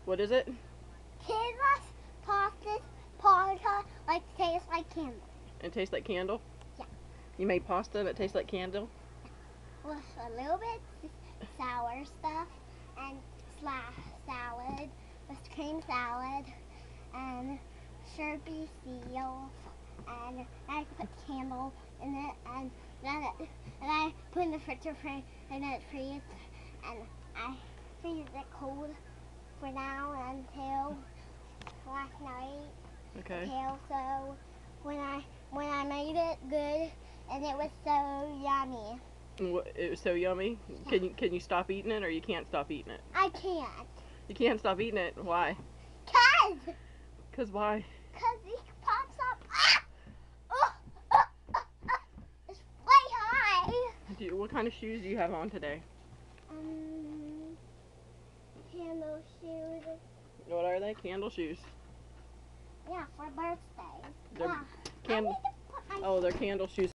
What is it? Kidless pasta like tastes like candle. It tastes like candle? Yeah. You made pasta that tastes like candle? With a little bit sour stuff and salad with cream salad and syrupy seals, and I put candle in it, and I put in the refrigerator and it freezes, and I freeze it cold for now until last night. Okay. So when I made it good, and it was so yummy. It was so yummy. Yeah. Can you stop eating it, or you can't stop eating it? I can't. You can't stop eating it. Why? 'Cause 'Cause why? it pops up. It's way high. What kind of shoes do you have on today? Candle shoes. What are they? Candle shoes. Yeah, for birthday. They're Yeah. candle. I need to put my Oh, they're candle shoes